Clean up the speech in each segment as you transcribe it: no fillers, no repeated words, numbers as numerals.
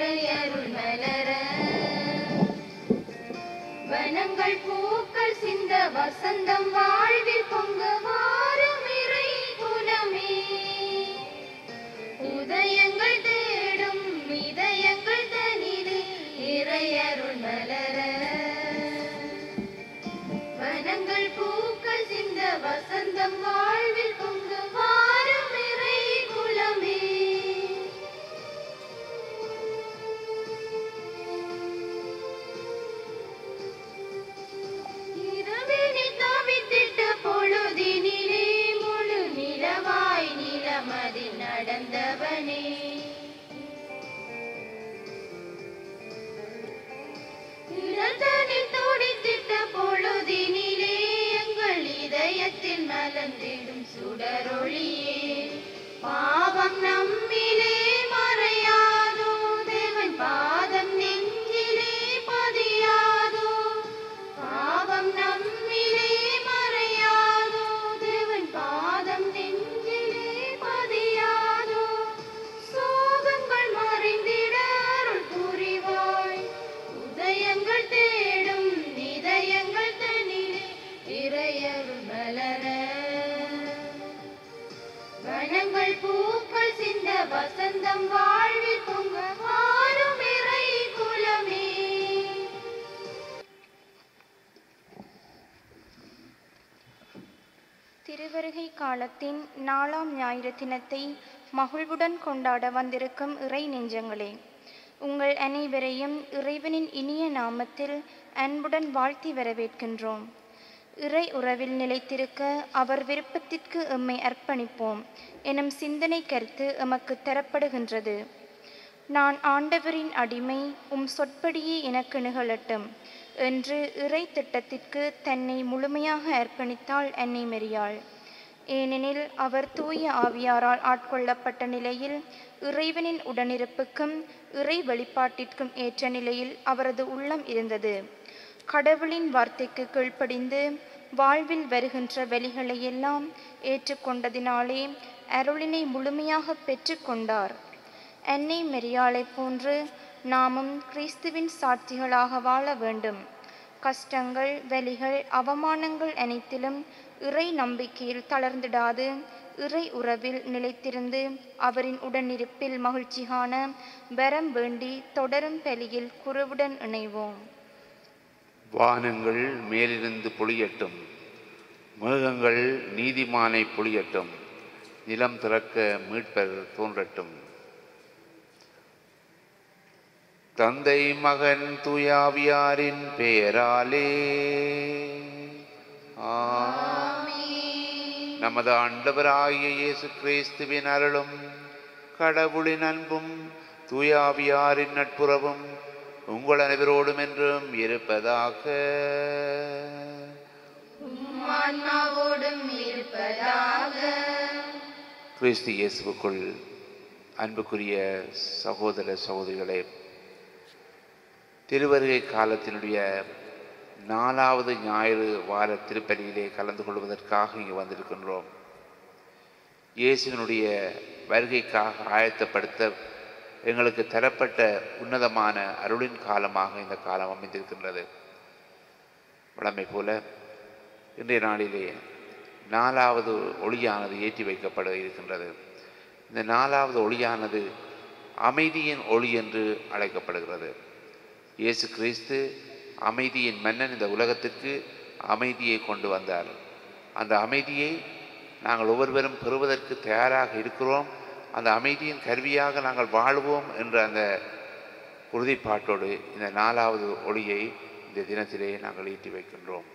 இறையருள் மலர வனங்கள் பூக்கள் சிந்த வசந்தம் வாழ்வில் பொங்க வாரும் இறை குலமே உதயங்கள் தேடும் இதயங்கள் தனிலே இறையருள் மலர வனங்கள் பூக்கள் சிந்த வசந்தம் வாழ்வில் பொங்க வாரும் இறை குலமே இரவினில் தவித்திட்ட பொழுதினிலே முழு நிலவாய் நிலமதில் நடந்தவனே இடத்தனில் துடித்திட்ட பொழுதினிலே எங்கள் இதயத்தில் மலர்ந்திடும் சுடரொளியே பாவம் நம்மிலே மறையாதோ தேவன் பாதம் நெஞ்சிலே பதியாதோ பாவம் நம்மிலே மறையாதோ தேவன் பாதம் நெஞ்சிலே பதியாதோ சோகங்கள் மறைந்திட அருள் புரிவாய் உதயங்கள் தேடும் இதயங்கள் தனிலே இறையருள் மலர வனங்கள் பூக்கள் சிந்த வசந்தம் வாழ்வில் பொங்க வாரும் இறை குலமே திருவருகை காலத்தின் 4ஆம் ஞாயிறு தினத்தை மகிழ்வுடன் கொண்டாட வந்திருக்கும் இறை நெஞ்சங்களே, உங்கள் அனைவரையும் இறைவனின் இனிய நாமத்தில் அன்புடன் வாழ்த்தி வரவேற்கின்றோம். இறை உறவில் நிலைத்திருக்க அவர் விருப்பத்திற்கு எம்மை அர்ப்பணிப்போம் எனும் சிந்தனை கருத்து எமக்கு தரப்படுகின்றது. நான் ஆண்டவரின் அடிமை, உம் சொற்படியே எனக்கு நிகழட்டும் என்று இறை திட்டத்திற்கு தன்னை முழுமையாக அர்ப்பணித்தாள் அன்னை மரியாள். ஏனெனில் அவர் தூய ஆவியாரால் ஆட்கொள்ளப்பட்ட நிலையில் இறைவனின் உடனிருப்புக்கும் இறை வெளிப்பாட்டிற்கும் ஏற்ற நிலையில் அவரது உள்ளம் இருந்தது. கடவுளின் வார்த்தைக்கு கீழ்ப்படிந்து வாழ்வில் வருகின்ற வழிகளை எல்லாம் ஏற்றுக்கொண்டதினாலே அருளினை முழுமையாக பெற்று கொண்டார். அன்னை மரியாளை போன்று நாமும் கிறிஸ்துவின் சாட்சிகளாக வாழ வேண்டும். கஷ்டங்கள், வலிகள், அவமானங்கள் அனைத்திலும் இறை நம்பிக்கையில் தளர்ந்திடாது இறை உறவில் நிலைத்திருந்து அவரின் உடனிருப்பில் மகிழ்ச்சி காண வரம் வேண்டி தொடரும் பலியில் குருவுடன் இணைவோம். வானங்கள் மேலிருந்து பொழியட்டும், மேகங்கள் நீதிமானை பொழியட்டும், நிலம் திறக்க மீட்பர் தோன்றட்டும். தந்தை மகன் தூயாவியாரின் பெயராலே நமது ஆண்டவராகிய இயேசு கிறிஸ்துவின் அருளும் கடவுளின் அன்பும் தூயாவியாரின் நட்புறவும் உங்கள் அனைவரோடும் என்றும் இருப்பதாக. கிறிஸ்து இயேசுவுக்குள் அன்புக்குரிய சகோதர சகோதரிகளே, திருவருகை காலத்தினுடைய 4வது ஞாயிறு வார திருப்பலியிலே கலந்து கொள்வதற்காக இங்கே வந்திருக்கின்றோம். இயேசுவினுடைய வருகைக்காக ஆயத்தப்படுத்த எங்களுக்கு தரப்பட்ட உன்னதமான அருளின் காலமாக இந்த காலம் அமைந்திருக்கின்றது. வழமை போல இன்றைய நாளிலே 4வது ஒளியானது ஏற்றி வைக்கப்பட இருக்கின்றது. இந்த 4வது ஒளியானது அமைதியின் ஒளி என்று அழைக்கப்படுகிறது. இயேசு கிறிஸ்து அமைதியின் மன்னன் இந்த உலகத்திற்கு அமைதியை கொண்டு வந்தார். அந்த அமைதியை நாங்கள் ஒவ்வொருவரும் பெறுவதற்கு தயாராக இருக்கிறோம். அந்த அமைதியின் கருவியாக நாங்கள் வாழ்வோம் என்ற அந்த உறுதிப்பாட்டோடு இந்த 4வது ஒளியை இந்த தினத்திலே நாங்கள் ஈட்டி வைக்கின்றோம்.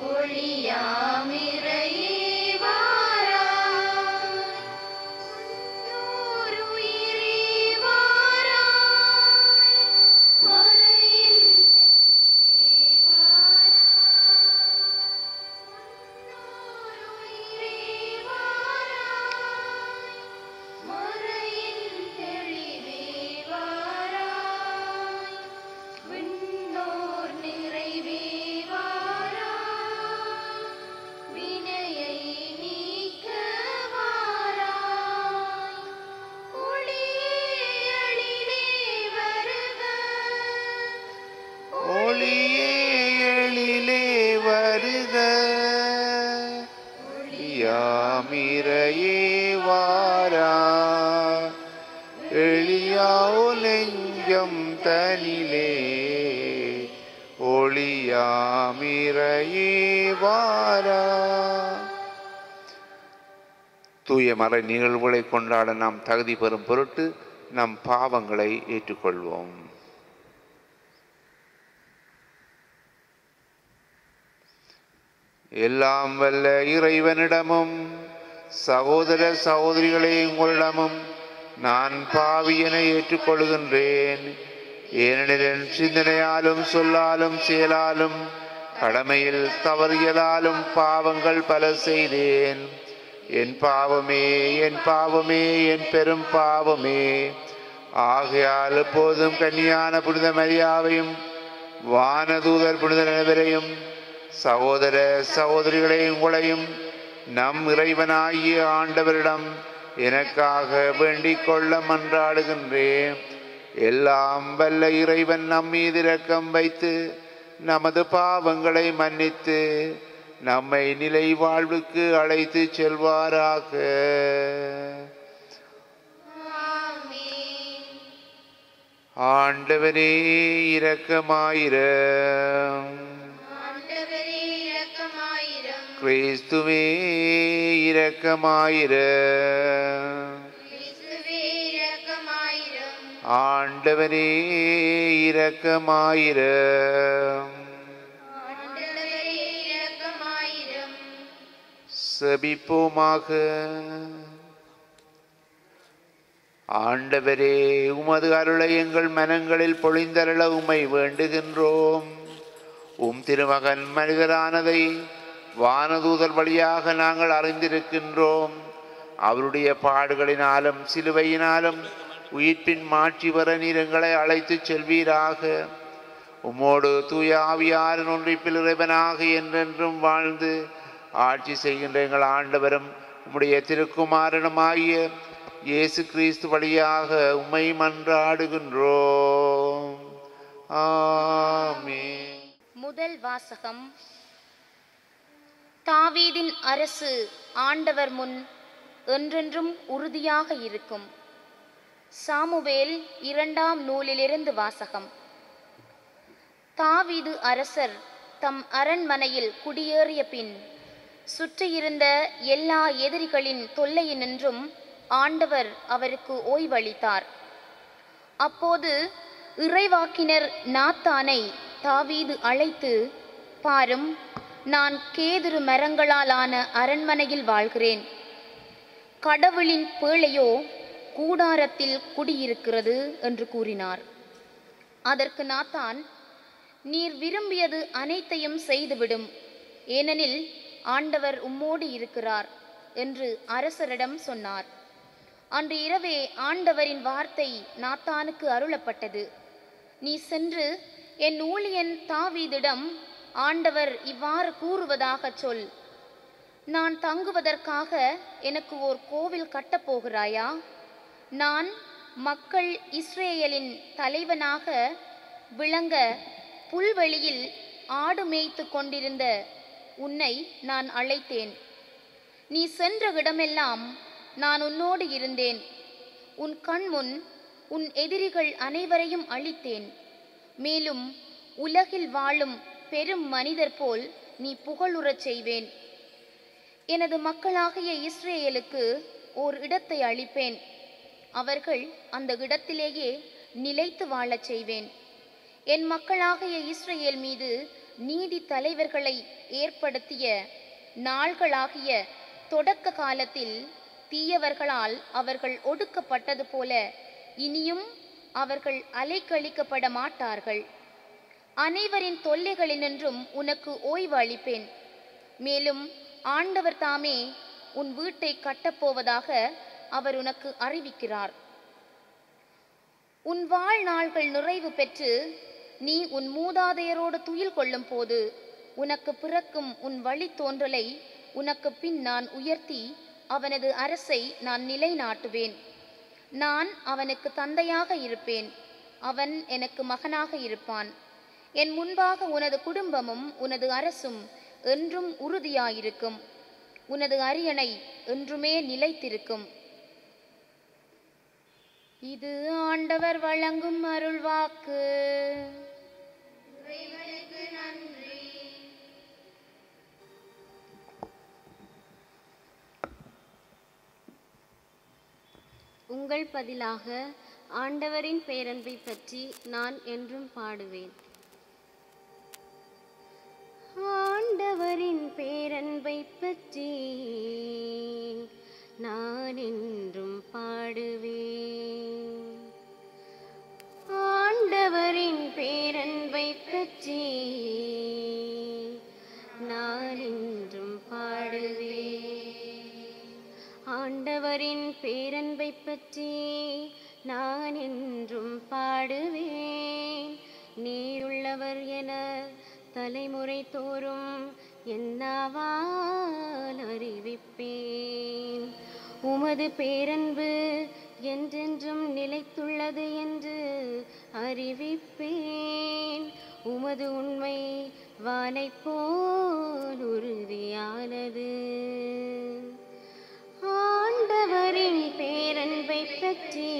ஒளியாமிரையே வாராய் வருக யாமிரையே வாரா எளியாவோ நெஞ்சம் தனிலே ஒளியாமிரையே வாரா. தூய மறை நிகழ்வுகளை கொண்டாட நாம் தகுதி பெறும் பொருட்டு நம் பாவங்களை ஏற்றுக்கொள்வோம். எல்லாம் வல்ல இறைவனிடமும் சகோதர சகோதரிகளே உங்களிடமும் நான் பாவியனை ஏற்றுக்கொள்கின்றேன். ஏனெனில் என் சிந்தனையாலும் சொல்லாலும் செயலாலும் கடமையில் தவறியலாலும் பாவங்கள் பல செய்தேன். என் பாவமே என் பாவமே என் பெரும் பாவமே. ஆகையால் எப்போதும் கன்னியான புனித மரியாவையும் வானதூதர் புனித அனைவரையும் சகோதர சகோதரிகளே உங்களையும் நம் இறைவனாகிய ஆண்டவரிடம் எனக்காக வேண்டிக் கொள்ள மன்றாடுகின்றேன். எல்லாம் வல்ல இறைவன் நம் மீது இரக்கம் வைத்து நமது பாவங்களை மன்னித்து நம்மை நிலை வாழ்வுக்கு அழைத்து செல்வாராக. ஆண்டவரே இரக்கமாயிரம். கிறிஸ்துவே இரக்கமாயிரம். ஆண்டவரே இரக்கமாயிரம். செபிப்போமாக. ஆண்டவரே உமது அருளை எங்கள் மனங்களில் பொழிந்தருள உம்மை வேண்டுகின்றோம். உம் திருமகன் மனிதரானதை வானதூதர் வழியாக நாங்கள் அறிந்திருக்கின்றோம். அவருடைய பாடுகளினாலும் சிலுவையினாலும் உயிர்ப்பின் மாட்சி வர நீர் எங்களை அழைத்துச் செல்வீராக. உம்மோடு தூய ஆவியாரின் ஒன்றிப்பில் இறைவனாக என்றென்றும் வாழ்ந்து ஆட்சி செய்கின்ற எங்கள் ஆண்டவரும் உம்முடைய திருக்குமாரனுமாகிய இயேசு கிறிஸ்து வழியாக உம்மை மன்றாடுகின்றோம். ஆமென். முதல் வாசகம். தாவீதின் அரசு ஆண்டவர் முன் என்றென்றும் உறுதியாக இருக்கும். சாமுவேல் 2ஆம் நூலிலிருந்து வாசகம். தாவீது அரசர் தம் அரண்மனையில் குடியேறிய பின் சுற்றியிருந்த எல்லா எதிரிகளின் தொல்லையினின்றும் ஆண்டவர் அவருக்கு ஓய்வளித்தார். அப்போது இறைவாக்கினர் நாத்தானை தாவீது அழைத்து, பாரும், நான் கேதுரு மரங்களாலான அரண்மனையில் வாழ்கிறேன். கடவுளின் பேழையோ கூடாரத்தில் குடியிருக்கிறது என்று கூறினார். அதற்கு நாத்தான், நீர் விரும்பியது அனைத்தையும் செய்துவிடும், ஏனெனில் ஆண்டவர் உம்மோடு இருக்கிறார் என்று அரசரிடம் சொன்னார். அன்று இரவே ஆண்டவரின் வார்த்தை நாத்தானுக்கு அருளப்பட்டது. நீ சென்று என் ஊழியன் தாவீதிடம் ஆண்டவர் இவ்வாறு கூறுவதாக சொல். நான் தங்குவதற்காக எனக்கு ஓர் கோவில் கட்டப்போகிறாயா? நான் மக்கள் இஸ்ரேலின் தலைவனாக விளங்க புல்வெளியில் ஆடு மேய்த்து கொண்டிருந்த உன்னை நான் அழைத்தேன். நீ சென்ற இடமெல்லாம் நான் உன்னோடு இருந்தேன். உன் கண்முன் உன் எதிரிகள் அனைவரையும் அழித்தேன். மேலும் உலகில் வாழும் பெரும் மனிதர் போல் நீ புகழுறச் செய்வேன். எனது மக்களாகிய இஸ்ரேலுக்கு ஓர் இடத்தை அளிப்பேன். அவர்கள் அந்த இடத்திலேயே நிலைத்து வாழச் செய்வேன். என் மக்களாகிய இஸ்ரேல் மீது நீதி தலைவர்களை ஏற்படுத்திய நாள்களாகிய தொடக்க காலத்தில் தீயவர்களால் அவர்கள் ஒடுக்கப்பட்டது போல இனியும் அவர்கள் அலைக்கழிக்கப்பட மாட்டார்கள். அனைவரின் தொல்லைகளினின்றும் உனக்கு ஓய்வு அளிப்பேன். மேலும் ஆண்டவர் தாமே உன் வீட்டை கட்டப்போவதாக அவர் உனக்கு அறிவிக்கிறார். உன் வாழ்நாள்கள் நிறைவு பெற்று நீ உன் மூதாதையரோடு துயில் கொள்ளும் போது உனக்கு பிறக்கும் உன் வழி தோன்றலை உனக்கு பின் நான் உயர்த்தி அவனது அரசை நான் நிலைநாட்டுவேன். நான் அவனுக்கு தந்தையாக இருப்பேன், அவன் எனக்கு மகனாக இருப்பான். என் முன்பாக உனது குடும்பமும் உனது அரசும் என்றும் உறுதியாயிருக்கும். உனது அரியணை என்றுமே நிலைத்திருக்கும். இது ஆண்டவர் வழங்கும் அருள்வாக்கு. இறைவனுக்கு நன்றி. உங்கள் பதிலாக ஆண்டவரின் பேரன்பை பற்றி நான் என்றும் பாடுவேன். ஆண்டவரின் பேரன்பை பற்றி நான் என்றும் பாடுவேன். ஆண்டவரின் பேரன்பை பற்றி நான் என்றும் பாடுவேன். ஆண்டவரின் பேரன்பை பற்றி நான் என்றும் பாடுவேன். நீருள்ளவர் என தலைமுறை தோறும் என்னாவால் அறிவிப்பேன். உமது பேரன்பு என்றென்றும் நிலைத்துள்ளது என்று அறிவிப்பேன். உமது உண்மை வானைப் போல் உறுதியானது. ஆண்டவரின் பேரன்பை பற்றி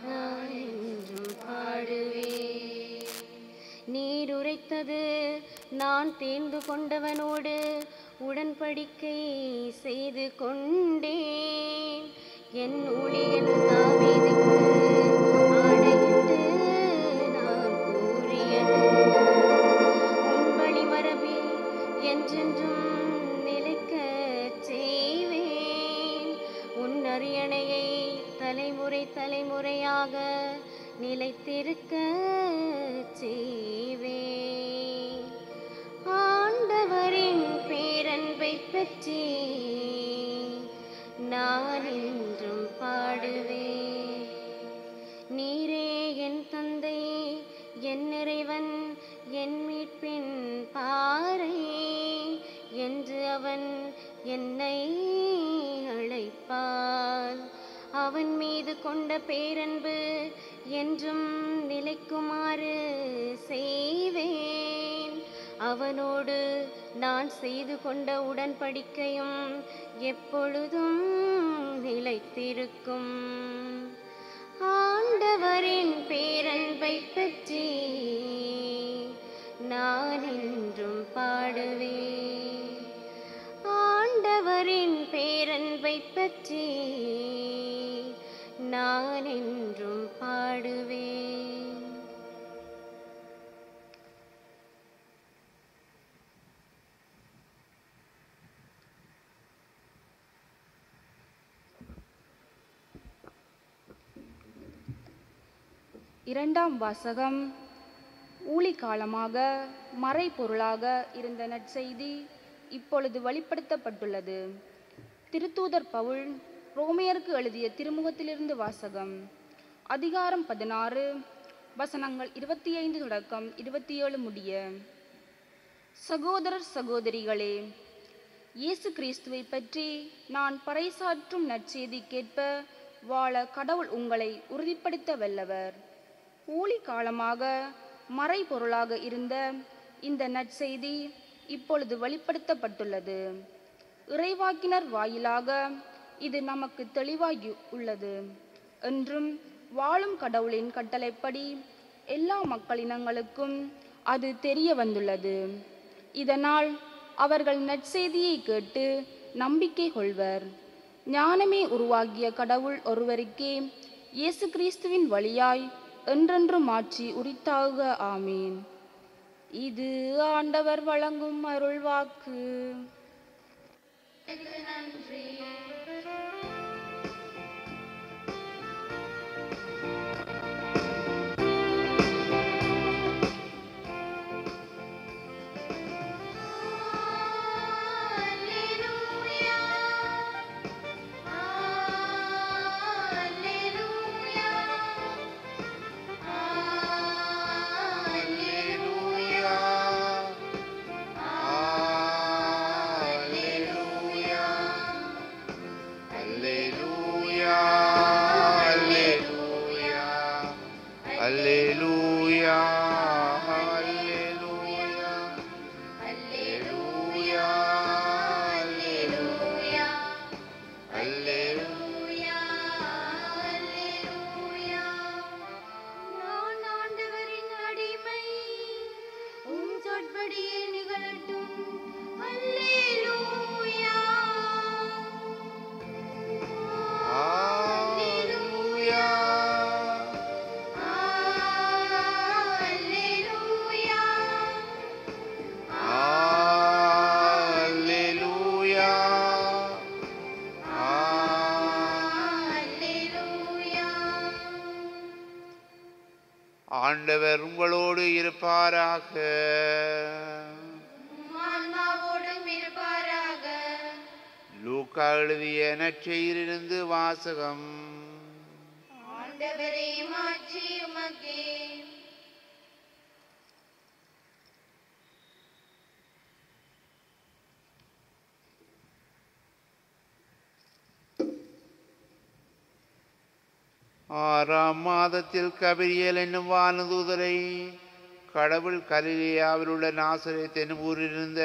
நான் என்றும் பாடுவேன். நீர் உரைத்தது நான் தேர்ந்து கொண்டவனோடு உடன்படிக்கை செய்து கொண்டேன். என் ஊழியன் தாவீதுக்கு ஆணையிட்டு நான் கூறியது உன் வழிமரபில் என்றென்றும் நிலைக்கச் செய்வேன். உன் அரியணையை தலைமுறை தலைமுறையாக நிலைத்திருக்க செய்வேன். ஆண்டவரின் பேரன்பை பற்றி நான் என்றும் பாடுவேன். நீரே என் தந்தை, என் இறைவன், என் மீட்பின் பாறை என்று அவன் என்னை அழைப்பான். அவன் மீது கொண்ட பேரன்பு என்றும் நிலைக்குமாறு செய்வேன். அவனோடு நான் செய்து கொண்ட உடன்படிக்கையும் எப்பொழுதும் நிலைத்திருக்கும். ஆண்டவரின் பேரன்பை பற்றி நான் என்றும் பாடுவேன். ஆண்டவரின் பேரன்பை பற்றி நான் என்றும் பாடுவேன். இரண்டாம் வாசகம். ஊழிக்காலமாக மறைபொருளாக இருந்த நற்செய்தி இப்பொழுது வெளிப்படுத்தப்பட்டுள்ளது. திருத்தூதர் பவுல் ரோமையருக்கு எழுதிய திருமுகத்திலிருந்து வாசகம். அதிகாரம் 16 வசனங்கள் 25 தொடக்கம் 27 முடிய. சகோதரர் சகோதரிகளே, இயேசு கிறிஸ்துவை பற்றி நான் பறைசாற்றும் நற்செய்திக்கேற்ப வாழ கடவுள் உங்களை உறுதிப்படுத்த வல்லவர். ஊழிக்காலமாக மறைபொருளாக இருந்த இந்த நற்செய்தி இப்பொழுது வெளிப்படுத்தப்பட்டுள்ளது. இறைவாக்கினர் வாயிலாக இது நமக்கு தெளிவாகி உள்ளது என்றும் வாழும் கடவுளின் கட்டளைப்படி எல்லா மக்களினங்களுக்கும் அது தெரிய வந்துள்ளது. இதனால் அவர்கள் நற்செய்தியை கேட்டு நம்பிக்கை கொள்வர். ஞானமே உருவாகிய கடவுள் ஒருவருக்கே இயேசு கிறிஸ்துவின் வழியாய் என்றென்று மாற்றி உரித்தாக. ஆமீன். இது ஆண்டவர் வழங்கும் அருள்வாக்கு. நன்றி. இருப்பாராக. ஆன்மாவோடும் இருப்பாராக. லூக்கா எழுதிய நற்செய்தியிலிருந்து வாசகம். ஆண்டவரே மாட்சி உமக்கே. ஆறாம் மாதத்தில் கபிரியேல் என்னும் வானதூதரை கடவுள் கலிலேயாவில் உள்ள நாசரேத் என்னும் ஊரிலிருந்த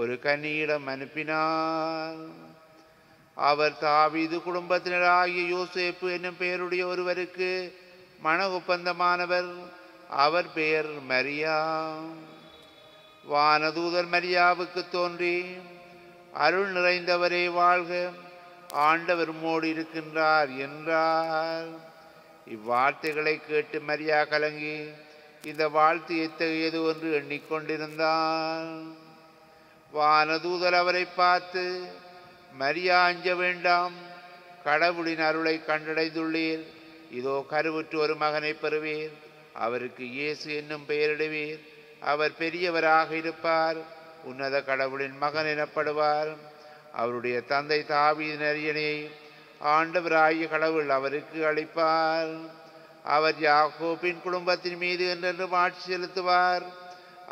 ஒரு கன்னியிடம் அனுப்பினார். அவர் தாவீது குடும்பத்தினராகிய யோசேப்பு என்னும் பெயருடைய ஒருவருக்கு மன ஒப்பந்தமானவர். அவர் பெயர் மரியா. வானதூதர் மரியாவுக்கு தோன்றி, அருள் நிறைந்தவரே வாழ்க, ஆண்டவர் உம்மோடு இருக்கின்றார் என்றார். இவ்வார்த்தைகளை கேட்டு மரியா கலங்கி இந்த வாழ்த்து எத்தகையது என்று எண்ணிக்கொண்டிருந்தார். வானதூதர் அவரை பார்த்து, மரியா அஞ்ச வேண்டாம், கடவுளின் அருளை கண்டடைந்துள்ளீர். இதோ கருவுற்று ஒரு மகனை பெறுவீர். அவருக்கு இயேசு என்னும் பெயரிடுவீர். அவர் பெரியவராக இருப்பார். உன்னத கடவுளின் மகன் எனப்படுவார். அவருடைய தந்தை தாவீதின் அரியணை ஆண்டவராகிய கடவுள் அவருக்கு அளிப்பார். அவர் யாக்கோபின் குடும்பத்தின் மீது என்றென்றும் ஆட்சி செலுத்துவார்.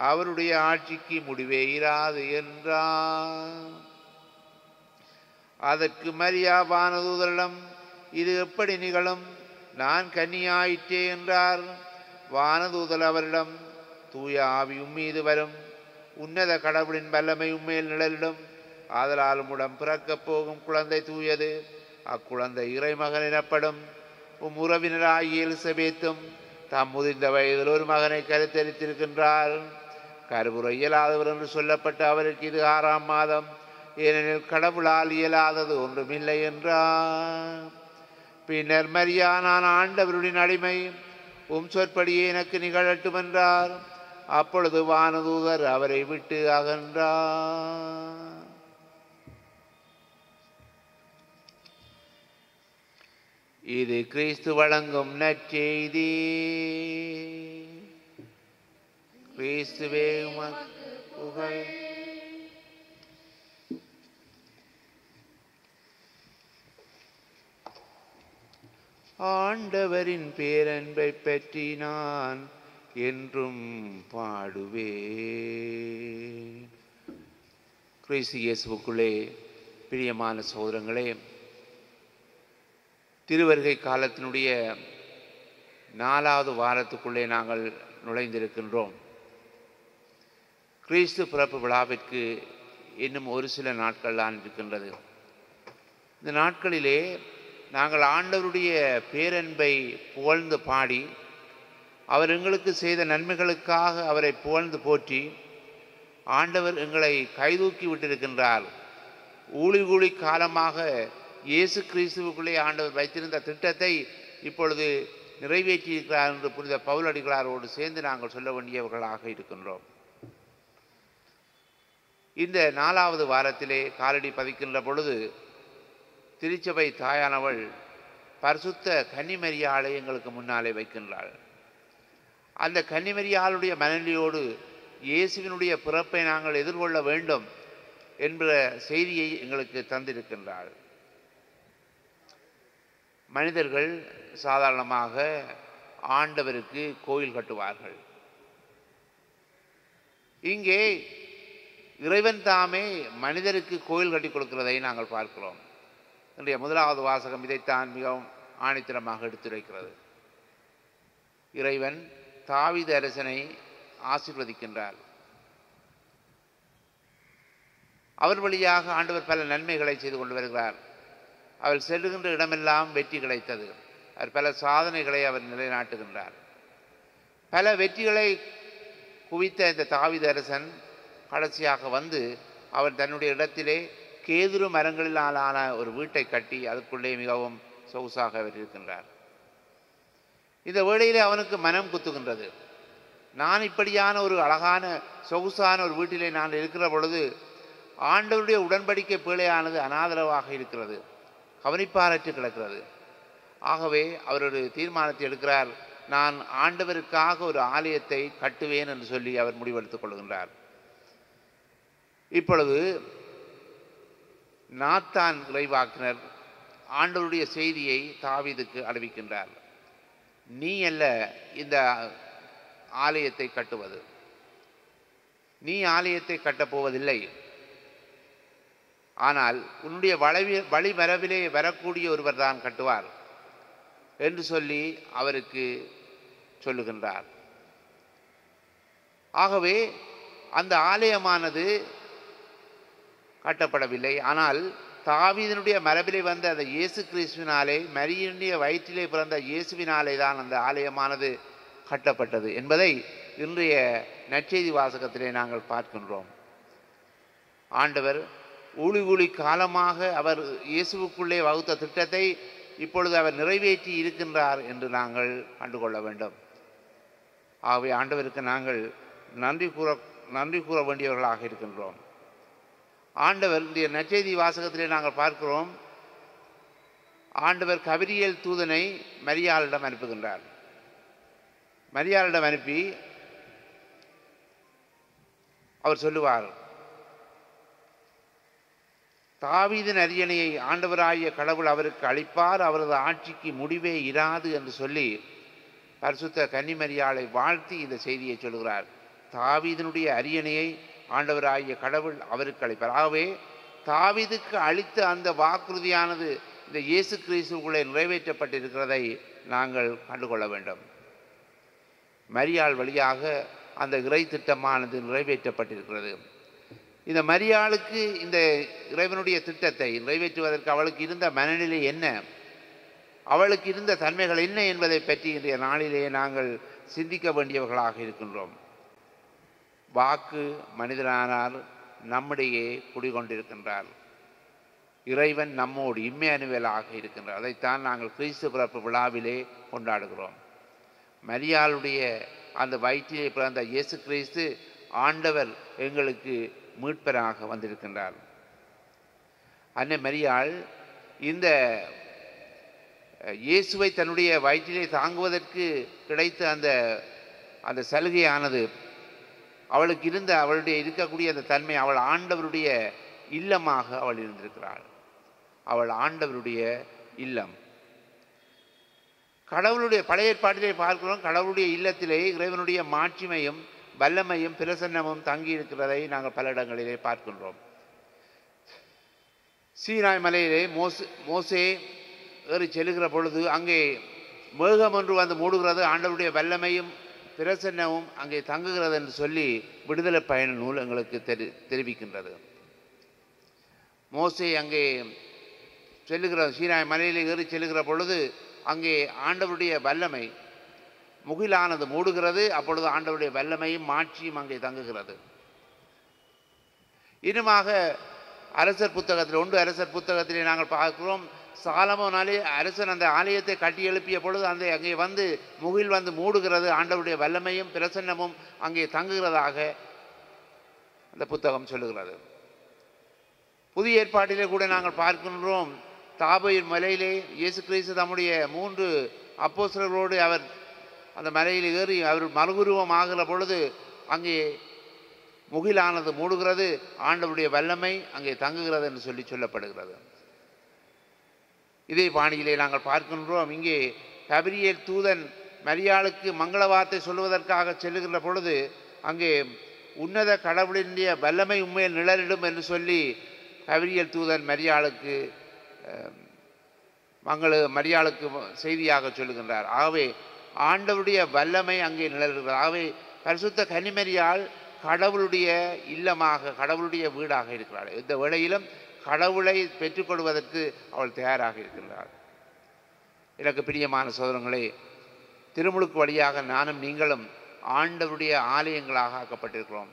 அவருடைய ஆட்சிக்கு முடிவே இராது என்றார். அதற்கு மரியா வானதூதரிடம், இது எப்படி நிகழும்? நான் கன்னியாயிற்றே என்றார். வானதூதர் அவரிடம், தூய ஆவி உம்மீது வரும், உன்னத கடவுளின் வல்லமை உம்மேல் நிழலிடும். ஆதலால் உம்முடன் பிறக்கப் போகும் குழந்தை தூயது. அக்குழந்தை இறைமகன் எனப்படும். உறவினராகிய எலிசபேத்தும் தாம் முதிர்ந்த வயதில் ஒரு மகனை கருத்தரித்திருக்கின்றார். கருவுற இயலாதவர் என்று சொல்லப்பட்ட அவருக்கு இது 6ஆம் மாதம். ஏனெனில் கடவுளால் இயலாதது ஒன்றுமில்லை என்றார். பின்னர் மரியா, நான் ஆண்டவருடைய அடிமை, உம் சொற்படியே எனக்கு நிகழட்டும் என்றார். அப்பொழுது வானதூதர் அவரை விட்டு அகன்றார். இது கிறிஸ்து வழங்கும் நற்செய்தி. கிறிஸ்துவே உமக்கு புகழ். ஆண்டவரின் பேரன்பை பற்றி நான் என்றும் பாடுவேன். கிறிஸ்து இயேசுவுக்குள்ளே பிரியமான சகோதரங்களே, திருவருகை காலத்தினுடைய 4வது வாரத்துக்குள்ளே நாங்கள் நுழைந்திருக்கின்றோம். கிறிஸ்து பிறப்பு விழாவிற்கு இன்னும் ஒரு சில நாட்கள் தான் இருக்கின்றது. இந்த நாட்களிலே நாங்கள் ஆண்டவருடைய பேரன்பை புகழ்ந்து பாடி, அவர் எங்களுக்கு செய்த நன்மைகளுக்காக அவரை புகழ்ந்து போற்றி, ஆண்டவர் எங்களை கைதூக்கி விட்டிருக்கின்றார். ஊழி காலமாக இயேசு கிறிஸ்துவுக்குள்ளே ஆண்டவர் வைத்திருந்த திட்டத்தை இப்பொழுது நிறைவேற்றியிருக்கிறார் என்று புனித பவுலடிகளாரோடு சேர்ந்து நாங்கள் சொல்ல வேண்டியவர்களாக இருக்கின்றோம். இந்த 4வது வாரத்திலே காலடி பதிக்கின்ற பொழுது திருச்சபை தாயானவள் பரிசுத்த கன்னிமரியாளை எங்களுக்கு முன்னாலே வைக்கின்றாள். அந்த கன்னிமரியாளுடைய மனநிலையோடு இயேசுவினுடைய பிறப்பை நாங்கள் எதிர்கொள்ள வேண்டும் என்ற செய்தியை எங்களுக்கு தந்திருக்கின்றாள். மனிதர்கள் சாதாரணமாக ஆண்டவருக்கு கோயில் கட்டுவார்கள். இங்கே இறைவன் தாமே மனிதருக்கு கோயில் கட்டி கொடுக்கிறதை நாங்கள் பார்க்கிறோம். இன்றைய 1வது வாசகம் இதைத்தான் மிகவும் ஆணித்தரமாக எடுத்துரைக்கிறது. இறைவன் தாவீது அரசனை ஆசீர்வதிக்கின்றார். அவர் வழியாக ஆண்டவர் பல நன்மைகளை செய்து கொண்டு வருகிறார். அவர் செல்லுகின்ற இடமெல்லாம் வெற்றி கிடைத்தது. அவர் பல சாதனைகளை அவர் நிலைநாட்டுகின்றார். பல வெற்றிகளை குவித்த இந்த தாவீது அரசன் கடைசியாக வந்து அவர் தன்னுடைய இடத்திலே கேதுரு மரங்களிலான ஒரு வீட்டை கட்டி அதற்குள்ளே மிகவும் சொகுசாக அவர் இருக்கின்றார். இந்த வேளையிலே அவனுக்கு மனம் குத்துகின்றது. நான் இப்படியான ஒரு அழகான சொகுசான ஒரு வீட்டிலே நான் இருக்கிற பொழுது ஆண்டவருடைய உடன்படிக்கை பிழையானது அனாதரவாக இருக்கிறது, கவனிப்பாரற்று கிடக்கிறது. ஆகவே அவர் ஒரு தீர்மானத்தை எடுக்கிறார். நான் ஆண்டவருக்காக ஒரு ஆலயத்தை கட்டுவேன் என்று சொல்லி அவர் முடிவெடுத்துக் கொள்கின்றார். இப்பொழுது நாத்தான் இறைவாக்கினர் ஆண்டவருடைய செய்தியை தாவீதுக்கு அறிவிக்கின்றார். நீ அல்ல இந்த ஆலயத்தை கட்டுவது, நீ ஆலயத்தை கட்டப்போவதில்லை, ஆனால் உன்னுடைய வழிமரபிலே வரக்கூடிய ஒருவர் தான் கட்டுவார் என்று சொல்லி அவருக்கு சொல்லுகின்றார். ஆகவே அந்த ஆலயமானது கட்டப்படவில்லை, ஆனால் தாவீதினுடைய மரபிலே வந்த அந்த இயேசு கிறிஸ்துவினாலே, மரியினுடைய வயிற்றிலே பிறந்த இயேசுவினாலே தான் அந்த ஆலயமானது கட்டப்பட்டது என்பதை இன்றைய நற்செய்தி வாசகத்திலே நாங்கள் பார்க்கின்றோம். ஆண்டவர் ஊழி காலமாக அவர் இயேசுவுக்குள்ளே வகுத்த திட்டத்தை இப்பொழுது அவர் நிறைவேற்றி இருக்கின்றார் என்று நாங்கள் கண்டுகொள்ள வேண்டும். ஆகவே ஆண்டவருக்கு நாங்கள் நன்றி கூற வேண்டியவர்களாக இருக்கின்றோம். ஆண்டவர் இந்த நற்செய்தி வாசகத்திலே நாங்கள் பார்க்கிறோம், ஆண்டவர் கபிரியேல் தூதனை மரியாளிடம் அனுப்புகின்றார். மரியாளிடம் அனுப்பி அவர் சொல்லுவார், தாவீதின் அரியணையை ஆண்டவராகிய கடவுள் அவருக்கு அளிப்பார், அவரது ஆட்சிக்கு முடிவே இராது என்று சொல்லி பரிசுத்த கன்னிமரியாளை வாழ்த்தி இந்த செய்தியை சொல்கிறார். தாவீதினுடைய அரியணையை ஆண்டவராகிய கடவுள் அவருக்கு அளிப்பார். ஆகவே தாவீதுக்கு அளித்த அந்த வாக்குறுதியானது இந்த இயேசு கிறிஸ்துவுக்குள்ளே நிறைவேற்றப்பட்டிருக்கிறதை நாங்கள் கண்டுகொள்ள வேண்டும். மரியாள் வழியாக அந்த இறை திட்டமானது நிறைவேற்றப்பட்டிருக்கிறது. இந்த மரியாளுக்கு இந்த இறைவனுடைய திட்டத்தை நிறைவேற்றுவதற்கு அவளுக்கு இருந்த மனநிலை என்ன, அவளுக்கு இருந்த தன்மைகள் என்ன என்பதை பற்றி இன்றைய நாளிலேயே நாங்கள் சிந்திக்க வேண்டியவர்களாக இருக்கின்றோம். வாக்கு மனிதனானார், நம்மிடையே குடிகொண்டிருக்கின்றார். இறைவன் நம்மோடு இம்மானுவேலாக இருக்கின்றார். அதைத்தான் நாங்கள் கிறிஸ்து பிறப்பு விழாவிலே கொண்டாடுகிறோம். மரியாளுடைய அந்த வயிற்றிலே பிறந்த இயேசு கிறிஸ்து ஆண்டவர் எங்களுக்கு மீட்பராக வந்திருக்கின்றார். அன்னை மரியாள் இந்த இயேசுவை தன்னுடைய வயிற்றிலே தாங்குவதற்கு கிடைத்த அந்த சலுகையானது அவளுக்கு இருந்த அவளுடைய இருக்கக்கூடிய அந்த தன்மை, அவள் ஆண்டவருடைய இல்லமாக அவள் இருந்திருக்கிறாள். அவள் ஆண்டவருடைய இல்லம். கடவுளுடைய பழைய ஏற்பாட்டிலே பார்க்கிறோம், கடவுளுடைய இல்லத்திலே இறைவனுடைய மாட்சிமையும் வல்லமையும் பிரசன்னமும் தங்கி இருக்கிறதை நாங்கள் பல இடங்களிலே பார்க்கின்றோம். சீனாய் மலையிலே மோசே ஏறி செல்லுகிற பொழுது அங்கே மேகம் ஒன்று வந்து மூடுகிறது, ஆண்டவருடைய வல்லமையும் பிரசன்னமும் அங்கே தங்குகிறது என்று சொல்லி விடுதலை பயண நூல் எங்களுக்கு தெரிவிக்கின்றது. மோசே அங்கே சீனாய் மலையிலே ஏறி செல்லுகிற பொழுது அங்கே ஆண்டவருடைய வல்லமை முகிலானது மூடுகிறது. அப்பொழுது ஆண்டவருடைய வல்லமையும் மாட்சியும் அங்கே தங்குகிறது. இன்னுமாக அரசர் புத்தகத்தில் அரசர் புத்தகத்திலே நாங்கள் பார்க்கிறோம், சாலமோனாலே அரசன் அந்த ஆலயத்தை கட்டி எழுப்பிய பொழுது அங்கே வந்து முகில் வந்து மூடுகிறது, ஆண்டவருடைய வல்லமையும் பிரசன்னமும் அங்கே தங்குகிறதாக அந்த புத்தகம் சொல்லுகிறது. புதிய ஏற்பாட்டிலே கூட நாங்கள் பார்க்கின்றோம், தாபோர் மலையிலே இயேசு கிறிஸ்து தம்முடைய 3 அப்போஸ்தலர்களோடு அவர் அந்த மலையில் ஏறி அவர் மறுகுருவம் ஆகிற பொழுது அங்கே முகிலானது மூடுகிறது, ஆண்டவருடைய வல்லமை அங்கே தங்குகிறது என்று சொல்லப்படுகிறது. இதே பாணியிலே நாங்கள் பார்க்கின்றோம், இங்கே கபிரியேல் தூதன் மரியாளுக்கு மங்கள வார்த்தை சொல்வதற்காக செல்லுகின்ற பொழுது அங்கே உன்னத கடவுளினுடைய வல்லமை உண்மையில் நிழலிடும் என்று சொல்லி கபிரியேல் தூதன் மரியாளுக்கு செய்தியாக சொல்லுகின்றார். ஆகவே ஆண்டவருடைய வல்லமை அங்கே நிழல்கிறார். ஆகவே பரிசுத்த கன்னிமரியாள் கடவுளுடைய இல்லமாக, கடவுளுடைய வீடாக இருக்கிறாள். இந்த வேளையிலும் கடவுளை பெற்றுக்கொள்வதற்கு அவள் தயாராக இருக்கின்றாள். எனக்கு பிரியமான சகோதரங்களே, திருமுழுக்கு வழியாக நானும் நீங்களும் ஆண்டவருடைய ஆலயங்களாக ஆக்கப்பட்டிருக்கிறோம்.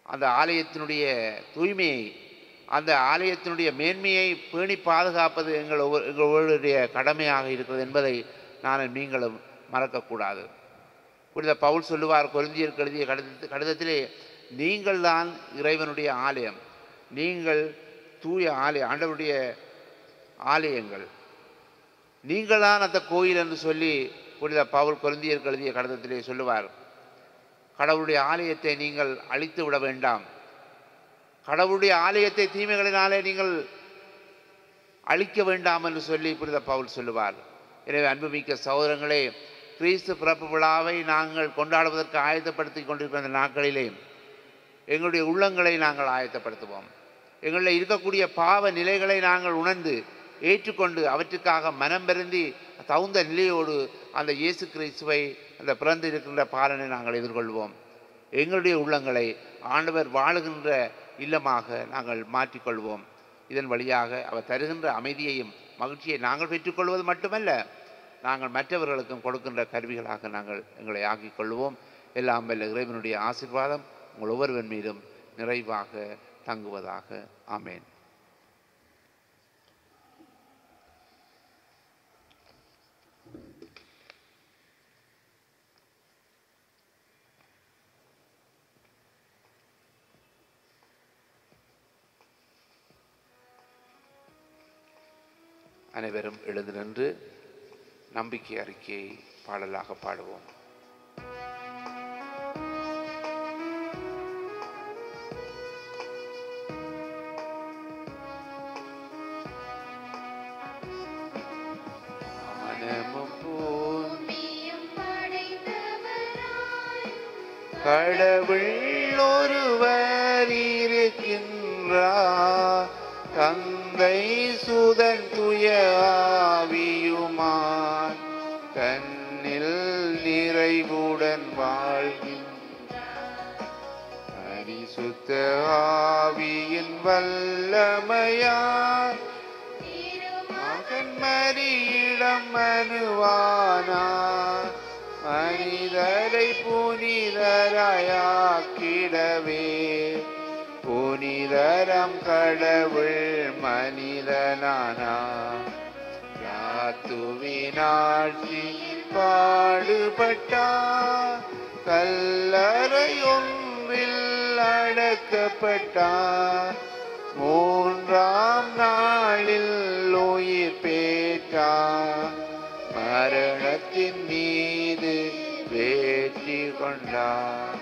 அந்த ஆலயத்தினுடைய தூய்மையை, அந்த ஆலயத்தினுடைய மேன்மையை பேணி பாதுகாப்பது எங்களுடைய கடமையாக இருக்கிறது என்பதை நானும் நீங்களும் மறக்கக்கூடாது. புனித பவுல் சொல்லுவார் கொரிந்தியருக்கு எழுதிய கடிதத்திலே, நீங்கள் தான் இறைவனுடைய ஆலயம், நீங்கள் தூய ஆலயம், ஆண்டவருடைய ஆலயங்கள், நீங்கள் தான் அந்த கோயில் என்று சொல்லி புனித பவுல் கொரிந்தியருக்கு எழுதிய கடிதத்திலே சொல்லுவார், கடவுளுடைய ஆலயத்தை நீங்கள் அழித்து விட வேண்டாம், கடவுளுடைய ஆலயத்தை தீமைகளினாலே நீங்கள் அழிக்க வேண்டாம் என்று சொல்லி புனித பவுல் சொல்லுவார். எனவே அன்புமிக்க சகோதரங்களே, கிறிஸ்து பிறப்பு விழாவை நாங்கள் கொண்டாடுவதற்கு ஆயத்தப்படுத்தி கொண்டிருக்கிற அந்த நாட்களிலே எங்களுடைய உள்ளங்களை நாங்கள் ஆயத்தப்படுத்துவோம். எங்களில் இருக்கக்கூடிய பாவ நிலைகளை நாங்கள் உணர்ந்து ஏற்றுக்கொண்டு அவற்றுக்காக மனம் பெருந்தி தகுந்த நிலையோடு அந்த இயேசு கிறிஸ்துவை அந்த பிறந்து இருக்கின்ற பாலனை நாங்கள் எதிர்கொள்வோம். எங்களுடைய உள்ளங்களை ஆண்டவர் வாழுகின்ற இல்லமாக நாங்கள் மாற்றிக்கொள்வோம். இதன் வழியாக அவர் தருகின்ற அமைதியையும் மகிழ்ச்சியை நாங்கள் பெற்றுக்கொள்வது மட்டுமல்ல, நாங்கள் மற்றவர்களுக்கும் கொடுக்கின்ற கருவிகளாக நாங்கள் எங்களை ஆக்கிக் கொள்வோம். எல்லாம் வல்ல இறைவனுடைய ஆசீர்வாதம் உங்கள் ஒவ்வொருவன் மீதும் நிறைவாக தங்குவதாக. ஆமேன். அனைவரும் எழுந்து நின்று நம்பிக்கை அறிக்கையை பாடலாக பாடுவோம். கடவுள் ஒருவர் இருக்கின்றார், தந்தை சுதன் துய ஆவியுமாய் தன்னில் நிறைவுடன் வாழ்கின்றார். பரிசுத்த ஆவியின் வல்லமையால் மகன் மரியிடம் மனுவானார், மனிதரை புனிதராயாக்கிடவே புனிதரம் கடவுள் மனிதனானார். யாத்துவினாட்சியில் பாடுபட்டார், கல்லறை ஒன்றில் அடக்கப்பட்டார், மூன்றாம் நாளில் உயிர் பெற்றார், மரணத்தின் மீது வெற்றி கொண்டார்.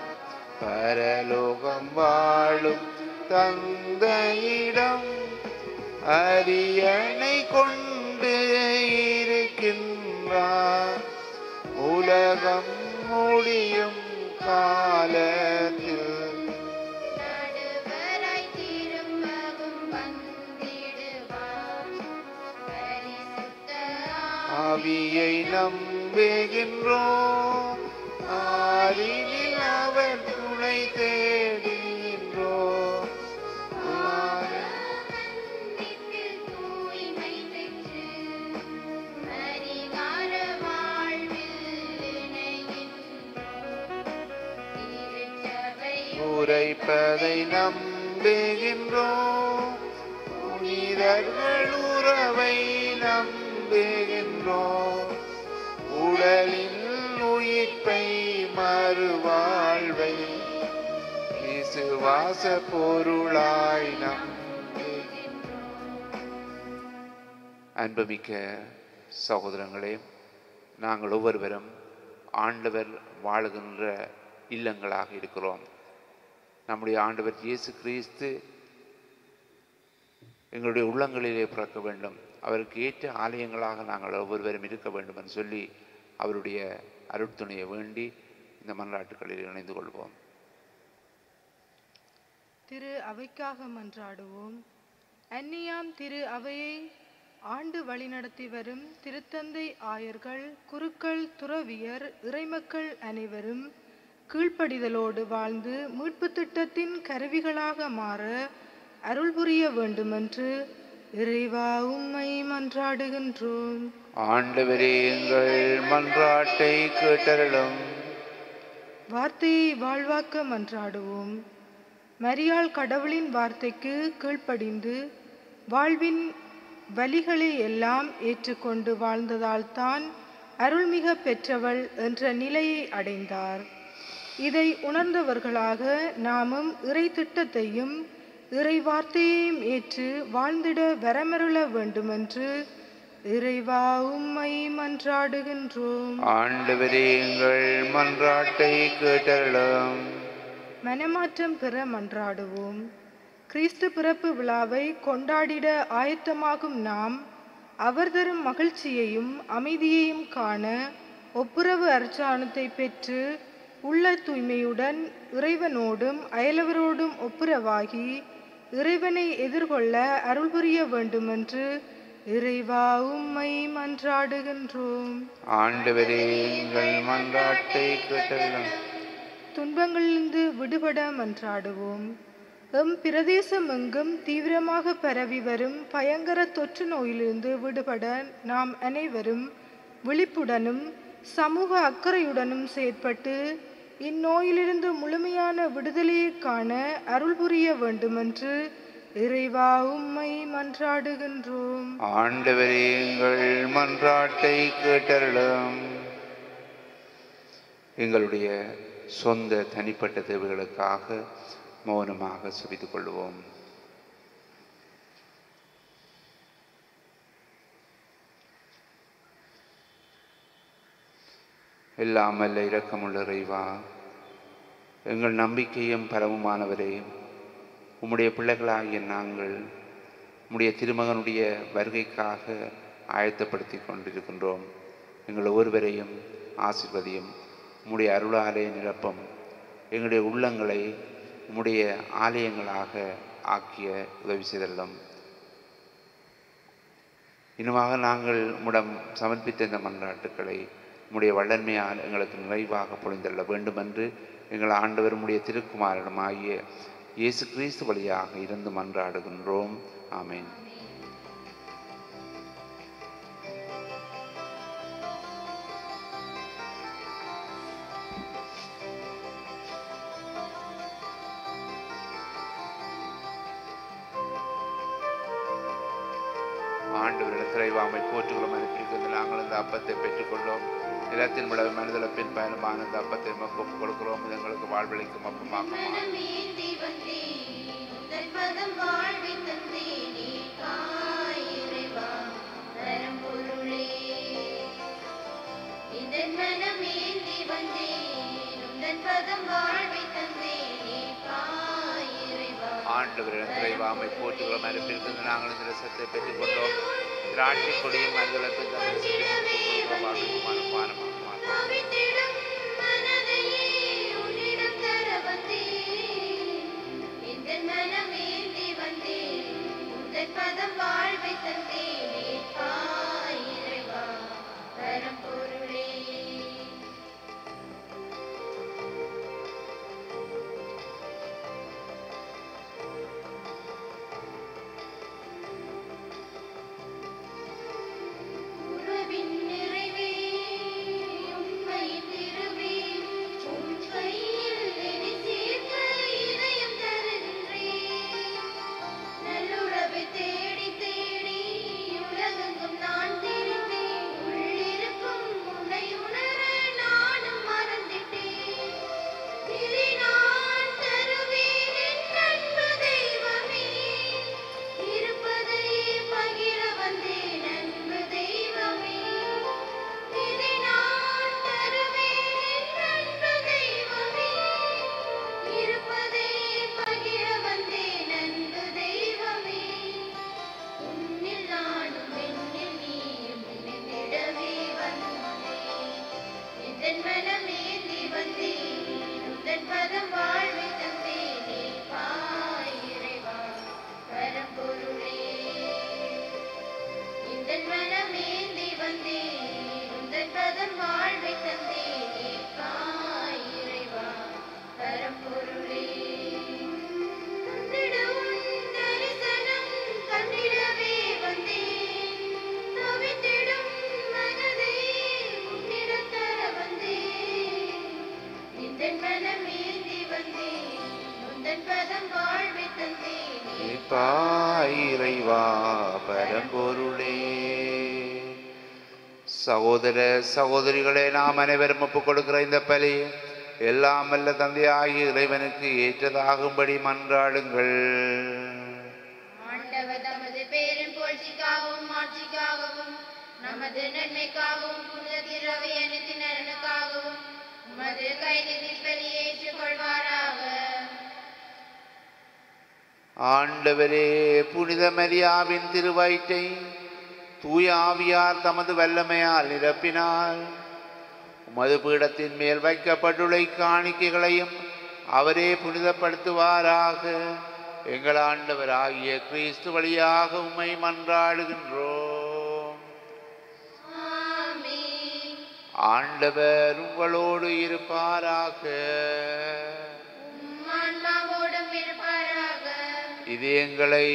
பரலோகம் வாழும் தந்தையிடம் அரியணை கொண்டு இருக்கின்றார், உலகம் முடியும் காலத்தில் நடுவராய் திரும்பவும் வந்திடுவார். பரிசுத்த ஆவியை நம்புகின்றோம், ஆரினில் அவர் துணை தேடுகின்றோம். ஆனந்தத்தில் தூய்மை பெற்று பரிகார வாழ்வில் இணைகின்றோம். திருச்சபை உரைப்பதை நம்புகின்றோம், புனிதர்கள் உறவை நம்புகின்றோம், உடலின் உயிர்ப்பை மறுவாழ்வை விசுவாச பொருளாய் நம்புகின்றோம். அன்புமிக்க சகோதரங்களே, நாங்கள் ஒவ்வொருவரும் ஆண்டவர் வாழுகின்ற இல்லங்களாக இருக்கிறோம். நம்முடைய ஆண்டவர் இயேசு கிறிஸ்து எங்களுடைய உள்ளங்களிலே பிறக்க வேண்டும், அவருக்கு ஏற்ற ஆலயங்களாக நாங்கள் ஒவ்வொருவரும் இருக்க வேண்டும் என்று சொல்லி அவருடைய அருட்துணையை வேண்டி இந்த மன்றாட்டுகளில் இணைந்து கொள்வோம். திரு அவைக்காக மன்றாடுவோம். அந்நியாம் திரு அவையை ஆண்டு வழிநடத்தி வரும் திருத்தந்தை ஆயர்கள், குருக்கள், துறவியர், இறைமக்கள் அனைவரும் கீழ்ப்படிதலோடு வாழ்ந்து மீட்பு திட்டத்தின் கருவிகளாக மாற அருள் புரிய வேண்டுமென்று இறைவா உம்மை மன்றாடுகின்றோம். ஆண்டவரே, எங்கள் மன்றாட்டை கேட்டருளும். வார்த்தையை வாழ்வாக்க மன்றாடுவோம். மரியாள் கடவுளின் வார்த்தைக்கு கீழ்ப்படிந்து வாழ்வின் வலிகளை எல்லாம் ஏற்றுக்கொண்டு வாழ்ந்ததால் தான் அருள்மிக பெற்றவள் என்ற நிலையை அடைந்தார். இதை உணர்ந்தவர்களாக நாமும் இறை திட்டத்தையும் இறை வார்த்தையையும் ஏற்று வாழ்ந்திட வரமருள வேண்டுமென்று இறைவா உம்மை மன்றாடுகின்றோம். ஆண்டவரே எங்கள் மன்றாட்டை கேட்டருளும். மனமாற்றம் பெற மன்றாடுவோம். கிறிஸ்து பிறப்பு விழாவை கொண்டாடிட ஆயத்தமாகும் நாம் அவர் தரும் மகிழ்ச்சியையும் அமைதியையும் காண ஒப்புரவு அர்ச்சானத்தை பெற்று உள்ள தூய்மையுடன் இறைவனோடும் அயலவரோடும் ஒப்புரவாகி இறைவனை எதிர்கொள்ள அருள் புரிய வேண்டுமென்று இறைவா உம்மை மன்றாடுகின்றோம். ஆண்டவரே எங்கள் மன்றாட்டை கேட்டருளும். துன்பங்களிலிருந்து விடுபட மன்றாடுவோம். எம் பிரதேசம் எங்கும் தீவிரமாக பரவி வரும் பயங்கர தொற்று நோயிலிருந்து விடுபட நாம் அனைவரும் விழிப்புடனும் சமூக அக்கறையுடனும் செயற்பட்டு இந்நோயிலிருந்து முழுமையான விடுதலையை காண அருள் புரிய வேண்டுமென்று இறைவா உம்மை மன்றாடுகின்றோம். ஆண்டவரே எங்கள் மன்றாட்டை கேட்டருளும். எங்களுடைய சொந்த தனிப்பட்ட தேவைகளுக்காக மௌனமாக செபித்துக் கொள்வோம். எல்லாம் வல்ல இரக்கமுள்ள இறைவா, எங்கள் நம்பிக்கையும் பரவுமானவரே, உம்முடைய பிள்ளைகளாகிய நாங்கள் உம்முடைய திருமகனுடைய வருகைக்காக ஆயத்தப்படுத்தி கொண்டிருக்கின்றோம். எங்கள் ஒவ்வொருவரையும் ஆசீர்வதியும். உம்முடைய அருளாலே நிரப்பம். எங்களுடைய உள்ளங்களை உம்முடைய ஆலயங்களாக ஆக்கிய உதவி செய்தல்லும். இன்னுமாக நாங்கள் உம்மிடம் சமர்ப்பித்த இந்த மன்றாட்டுக்களை உம்முடைய வல்லன்மையால் எங்களுக்கு நிறைவாக பொழிந்தள்ள வேண்டுமென்று எங்கள் ஆண்டவர் உம்முடைய திருக்குமாரனுமாகிய இயேசு கிறிஸ்து வழியாக இருந்து மன்றாடுகின்றோம். ஆமென். ஆண்டவரின் திரைவாமை போற்றுகளும் அனுப்பியிருக்கிறது. நாங்கள் இந்த அப்பத்தை பெற்றுக்கொண்டோம். நிலத்தின் விளைவு மனிதப்பின் பயணமான இந்த அப்பத்தை மக்கும் கொடுக்கிறோம். இது எங்களுக்கு வாழ்வளிக்கும் அப்பமாக மனமேந்தி வந்தேன் உந்தன் பதம் வாழ்வை தந்தேனே காய் இறைவா பரம்பொருளே. இதன் மனமேந்தி வந்தேன் உந்தன் பதம் வாழ்வை தந்தேனே காய் இறைவா. ஆண்டவரின் திரைவாமை போற்றுகளும் அனுப்பியிருக்கிறது. நாங்கள் இந்த ரசத்தை பெற்றுக்கொண்டோம். திராட்சை கொடியும் மனிதப்பின் தவித்திடும் மனதையே உன்னிடம் தர வந்தேன். இதன் மனமேந்தி வந்தேன் உந்தன் பதம் வாழ்வை தந்தேனே காய் இறைவா பரம்பொருளே. உறவின் நிறைவே உண்மை திருவே உன் கையில் என்னை சேர்க்க இதயம் தருகின்றேன். நல்லுறவை தேடி தேடி உலகெங்கும் நான் திரிந்தேன். உள்ளிருக்கும் உன்னை உணர நானும் மறந்திட்டேன். இதை நான் தருவேன் என் அன்பு தெய்வமே. இருப்பதை பகிர வந்தேன் அன்பு தெய்வமே. இதை நான் தருவேன் என் அன்பு தெய்வமே. இருப்பதை பகிர வந்தேன் அன்பு தெய்வமே. உன்னில் நானும் என்னில் நீயும் இணைந்திடவே வந்தேன். இதன் மனமேந்தி வந்தேன் உந்தன் பதம் வாழ்வை தந்தேனே காய் இறைவா பரம்பொருளே. இதன் மனமேந்தி வந்தேன் உந்தன் பதம் வாழ்வை தந்தேனே காய் இறைவா பரம்பொருளே. தந்திட உன் தரிசனம் கண்டிடவே வந்தேன். தவித்திடும் மனதை உன்னிடம் தர வந்தேன். இதன் மனமேந்தி வந்தேன் உந்தன் பதம் வாழ்வை தந்தேனே இறைவா பரம்பொருளே. சகோதர சகோதரிகளே, நாம் அனைவரும் ஒப்புக் கொடுக்கிற இந்த பலி எல்லாம் வல்ல தந்தையாகிய இறைவனுக்கு ஏற்றதாகும்படி மன்றாடுங்கள். ஆண்டவர் தமது பேரின் புகழ்ச்சிக்காகவும் ஆட்சிக்காகவும் நமது நன்மைக்காகவும் புனித திரவை அனைத்தின் நலனுக்காகவும் உமது கைதில் பலியை ஏற்றுக்கொள்வாராக. ஆண்டவரே, புனித மரியாவின் திருவயிற்றை தூய ஆவியார் தமது வல்லமையால் நிரப்பினார். உமது பீடத்தின் மேல் வைக்கப்பட்டுள்ள காணிக்கைகளையும் அவரே புனிதப்படுத்துவாராக. எங்கள் ஆண்டவராகிய கிறிஸ்து வழியாக உம்மை மன்றாடுகின்றோம். ஆமென். ஆண்டவர் உங்களோடு இருப்பாராக. உம் ஆன்மாவோடும் இருப்பாராக. இதயங்களை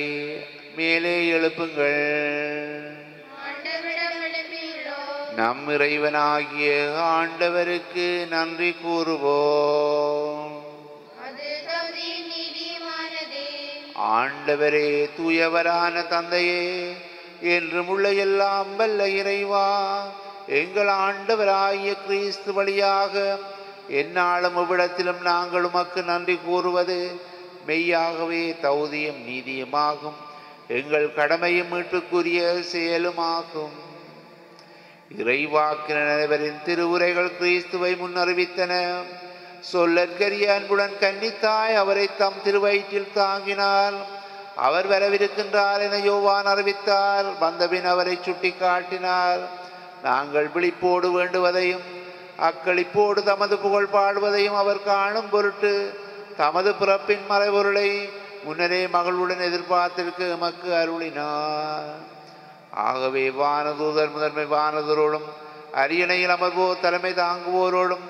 மேலே எழுப்புங்கள். ஆண்டவரிடம் எழுப்பியுள்ளோம். நம் இறைவனாகிய ஆண்டவருக்கு நன்றி கூறுவோம். அது தகுதியும் நீதியுமானதே. ஆண்டவரே, தூயவரான தந்தையே, என்றும் உள்ள எல்லாம் வல்ல இறைவா, எங்கள் ஆண்டவராகிய கிறிஸ்து வழியாக எந்நாளும் இவ்விடத்திலும் நாங்கள் உமக்கு நன்றி கூறுவது மெய்யாகவே தகுதியும் நீதியுமாகும். எங்கள் கடமையும் மீட்புக்குரிய செயலுமாகும். இறைவாக்கினரின் திருவுரைகள் கிறிஸ்துவை முன்னறிவித்தன. சொல்லற்கரிய அன்புடன் கன்னித்தாய் அவரை தம் திருவயிற்றில் தாங்கினார். அவர் வரவிருக்கின்றார் என யோவான் அறிவித்தார். வந்தபின் அவரை சுட்டி காட்டினார். நாங்கள் விழிப்போடு வேண்டுவதையும் அக்களிப்போடு தமது புகழ் பாடுவதையும் அவர் காணும் பொருட்டு தமது பிறப்பின் மறைபொருளை முன்னரே மகளுடன் எதிர்பார்த்திருக்க எமக்கு அருளினார். ஆகவே வானதூதர் முதன்மை வானதரோடும் அரியணையில் அமர்வோர் தலைமை தாங்குவோரோடும்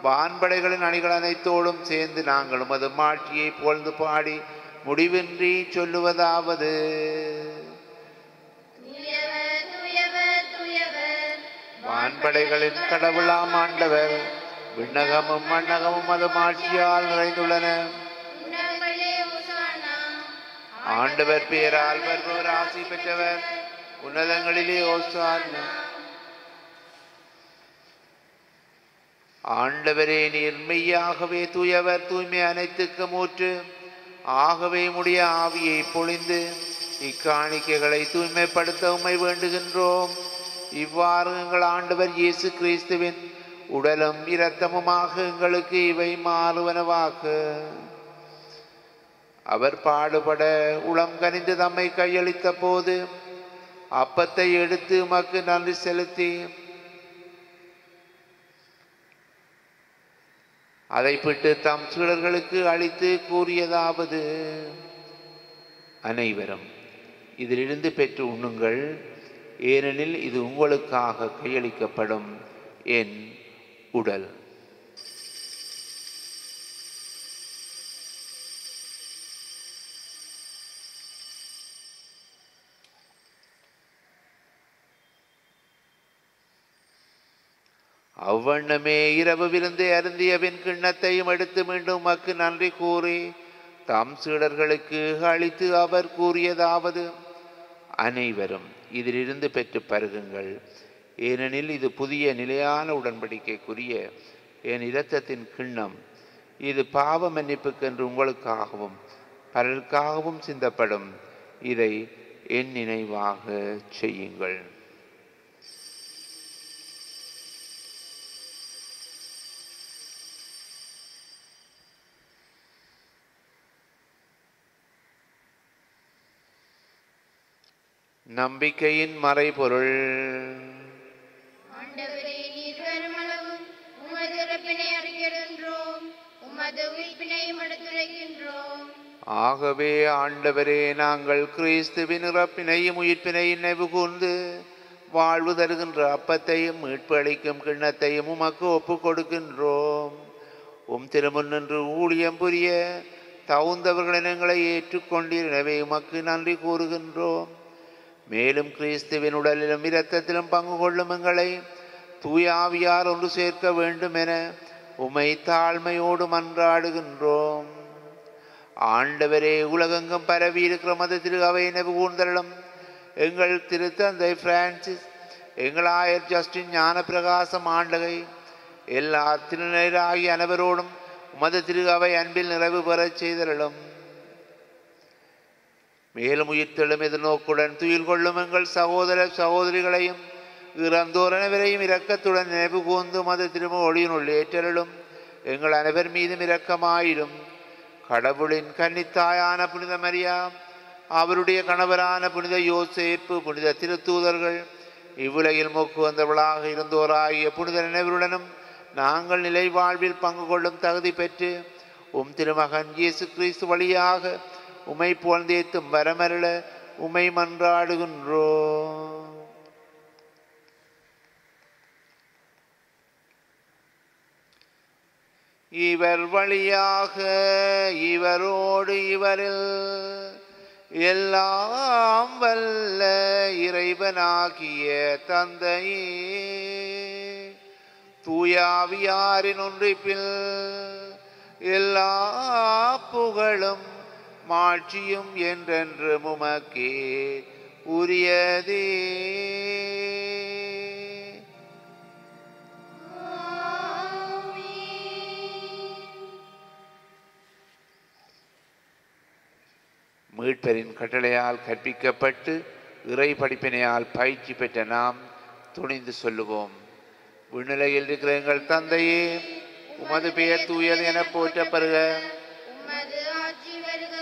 வான்படைகளின் அணிகள் அனைத்தோடும் சேர்ந்து நாங்கள் உமது மாட்சியை புகழ்ந்து பாடி முடிவின்றி சொல்லுவதாவது: தூயவர், தூயவர், தூயவர், வான்படைகளின் கடவுளாம் ஆண்டவர், விண்ணகமும் மண்ணகமும் அது மாட்சியால் நிறைந்துள்ளன. உன்னதங்களிலே ஓசானா. ஆண்டவர் பேரால் வருபவர் ஆசி பெற்றவர், உன்னதங்களிலே ஓசானா. ஆண்டவரே, நீர் மெய்யாகவே தூயவர், தூய்மை அனைத்துக்கும் ஊற்று. ஆகவே உம்முடைய ஆவியை பொழிந்து இக்காணிக்கைகளை தூய்மைப்படுத்த உம்மை வேண்டுகின்றோம். இவ்வாறு எங்கள் ஆண்டவர் இயேசு கிறிஸ்துவின் உடலும் இரத்தமுமாக எங்களுக்கு இவை மாறுவனவாக. அவர் பாடுபட உளம் கனிந்து தம்மை கையளித்த போது அப்பத்தை எடுத்து உமக்கு நன்றி செலுத்தி அதை பிட்டு தம் சீடர்களுக்கு அளித்து கூறியதாவது: அனைவரும் இதிலிருந்து பெற்று உண்ணுங்கள், ஏனெனில் இது உங்களுக்காக கையளிக்கப்படும் என் உடல். அவ்வண்ணமே இரவு விருந்து அருந்திய பின் கிண்ணத்தையும் எடுத்து மீண்டும் உமக்கு நன்றி கூறி தம் சீடர்களுக்கு அளித்து அவர் கூறியதாவது: அனைவரும் இதிலிருந்து பெற்று பருகுங்கள், ஏனெனில் இது புதிய நிலையான உடன்படிக்கைக்குரிய என் இரத்தத்தின் கிண்ணம். இது பாவ மன்னிப்புக்கென்று உங்களுக்காகவும் பலருக்காகவும் சிந்தப்படும். இதை என் நினைவாக செய்யுங்கள். நம்பிக்கையின் மறைபொருள். ஆண்டவரே, நீர் வருமளவும் உமது இறப்பினை அறிகின்றோம், உமது உயிர்ப்பினையும் எடுத்துரைக்கின்றோம். ஆகவே ஆண்டவரே, நாங்கள் கிறிஸ்துவின் இறப்பினையும் உயிர்ப்பினையும் நினைவு கூர்ந்து வாழ்வு தருகின்ற அப்பத்தையும் மீட்பு அளிக்கும் கிண்ணத்தையும் உமக்கு ஒப்பு கொடுக்கின்றோம். உம் திருமுன்னின்று ஊழியம் புரிய தகுந்தவர்களின் எங்களை ஏற்றுக்கொண்டீர். எனவே உமக்கு நன்றி கூறுகின்றோம். மேலும் கிறிஸ்துவின் உடலிலும் இரத்தத்திலும் பங்கு கொள்ளும் எங்களை தூய ஆவியார் ஒன்று சேர்க்க வேண்டும் என உம்மை தாழ்மையோடு மன்றாடுகின்றோம். ஆண்டவரே, உலகெங்கும் பரவி இருக்கிற மத திரு அவை நினைவு கூர்ந்தருளும். எங்கள் திருத்தந்தை பிரான்சிஸ், எங்கள் ஆயர் ஜஸ்டின் ஞான பிரகாசம் ஆண்டகை, எல்லா திருநிலையாகிய அனைவரோடும் உமது திரு அவை அன்பில் நிறைவு பெறச் செய்தருளும். மேலும் உயிர்த்தெழும் எதிர்நோக்குடன் துயில் கொள்ளும் எங்கள் சகோதர சகோதரிகளையும் இறந்தோர் அனைவரையும் இரக்கத்துடன் நினைவு கூர்ந்து மது திரும்ப ஒளியினுள் ஏற்றலும் எங்கள் அனைவர் மீதும் இரக்கமாயிடும். கடவுளின் கன்னித்தாயான புனித மரியா, அவருடைய கணவரான புனித யோசேப்பு, புனித திருத்தூதர்கள், இவ்வுலகில் மோக்கு வந்தவர்களாக இருந்தோராகிய புனித நினைவருடனும் நாங்கள் நிலை வாழ்வில் பங்கு கொள்ளும் தகுதி பெற்று திருமகன் இயேசு கிறிஸ்து வழியாக உமை புகழ்ந்தேத்தும் வரமருள உமை மன்றாடுகின்றோம். இவர் வழியாக இவரோடு இவரில் எல்லாம் வல்ல இறைவனாகிய தந்தையே, தூயாவியாரின் ஒன்றிப்பில் எல்லா புகழும் மாட்சியும் என்றென்று உமக்கே உரியதே. மீட்பரின் கட்டளையால் கற்பிக்கப்பட்டு இறை படிப்பினையால் பயிற்சி பெற்ற நாம் துணிந்து சொல்லுவோம். விண்ணுலகில் இருக்கிற எங்கள் தந்தையே, உமது பெயர் தூயது என போற்றப்பெறுக. உமது ஆட்சி வருக.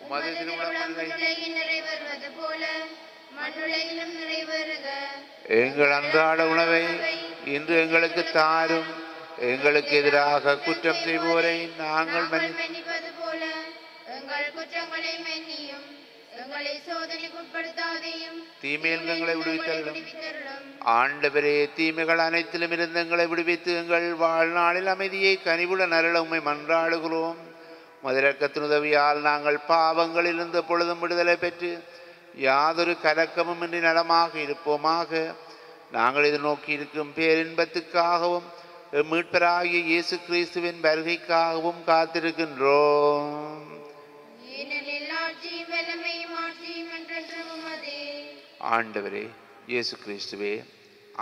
உமது திருவுளம் நிறைவேறுவது போல மண்ணுலகிலும் நிறைவேறுக. எங்கள் அன்றாட உணவை இன்று எங்களுக்கு தாரும். எங்களுக்கு எதிராக குற்றம் செய்வோரை நாங்கள் மன்னிப்பது போல எங்கள் குற்றங்களை மன்னியும். எங்களை சோதனைக்கு உட்படுத்தாதையும் தீமையில் எங்களை விடுவித்தருளும். விடுவித்தருளும். ஆண்டவரே, தீமைகள் அனைத்திலும் இருந்து எங்களை விடுவித்து எங்கள் வாழ்நாளில் அமைதியை கனிவுடன் அருள உம்மை மன்றாடுகிறோம். மதிரக்கத்தின் உதவியால் நாங்கள் பாவங்களிலிருந்து பொழுதும் விடுதலை பெற்று யாதொரு கலக்கமும் இன்றி நலமாக இருப்போமாக. நாங்கள் எதிர்நோக்கி இருக்கும் பேரின்பத்துக்காகவும் மீட்பராகிய இயேசு கிறிஸ்துவின் வருகைக்காகவும் காத்திருக்கின்றோம். ஆண்டவரே இயேசு கிறிஸ்துவே,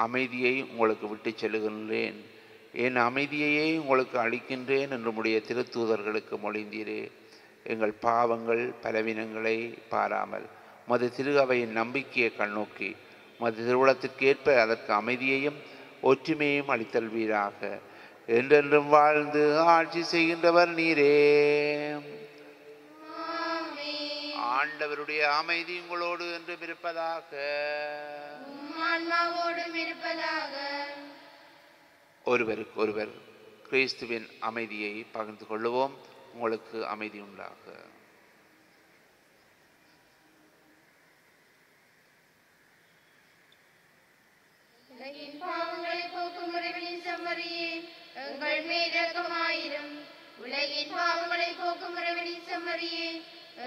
அமைதியை உங்களுக்கு விட்டு செல்லுகின்றேன், என் அமைதியையே உங்களுக்கு அளிக்கின்றேன் என்று உம்முடைய திருத்தூதர்களுக்கு மொழிந்தீரே. எங்கள் பாவங்கள் பலவீனங்களை பாராமல் மது திரு அவையின் நம்பிக்கையை கண்ணோக்கி மது திருவுளத்திற்கேற்ப அதற்கு அமைதியையும் ஒற்றுமையும் அளித்தல்வீராக. என்றென்றும் வாழ்ந்து ஆட்சி செய்கின்றவர் நீரே. ஆண்டவருடைய அமைதி உங்களோடு என்றும் இருப்பதாக. ஒருவருக்கு ஒருவர் கிறிஸ்துவின் அமைதியை பகிர்ந்து கொள்ளுவோம். உங்களுக்கு அமைதி உண்டாக. உலகின் பாவங்களை போக்கும் இறைவனின் செம்மறியே, எங்கள் மேல் இரக்கமாயிரும். உலகின் பாவங்களை போக்கும் இறைவனின் செம்மறியே,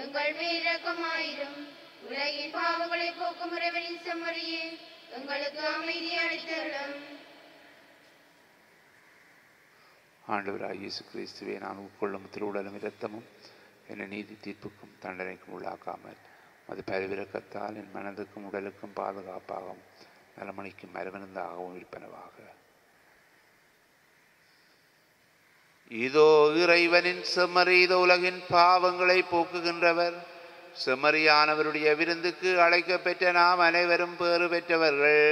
எங்கள் மேல் இரக்கமாயிரும். உலகின் பாவங்களை போக்கும் இறைவனின் செம்மறியே, எங்களுக்கு அமைதி அளித்தருளும். ஆண்டவராகிய இயேசு கிறிஸ்துவே, நான் உட்கொள்ளும் திருவுடலும் இரத்தமும் என்னை நீதி தீர்ப்புக்கும் தண்டனைக்கும் உள்ளாக்காமல் அது பரிவிரக்கத்தால் என் மனதுக்கும் உடலுக்கும் பாதுகாப்பாகவும் நலமணிக்கும் மரவிருந்தாகவும் இருப்பனவாக. இதோ இறைவனின் செம்மறி, இதோ உலகின் பாவங்களை போக்குகின்றவர். செம்மறியானவருடைய விருந்துக்கு அழைக்கப்பெற்ற நாம் அனைவரும் பேறு பெற்றவர்கள்.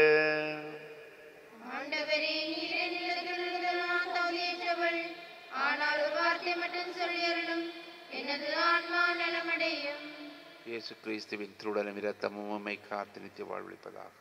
ஆண்டவரே, நீர் என்னிடத்தில் நான் தகுதியற்றவள். ஆனால் ஒரு வார்த்தை மட்டும் சொல்லியருளும், எனது ஆன்மா நலமடையும். இயேசு கிறிஸ்துவின் திருவுடலும் இரத்தமும் உம்மை காத்து நித்திய வாழ்வளிப்பதாக.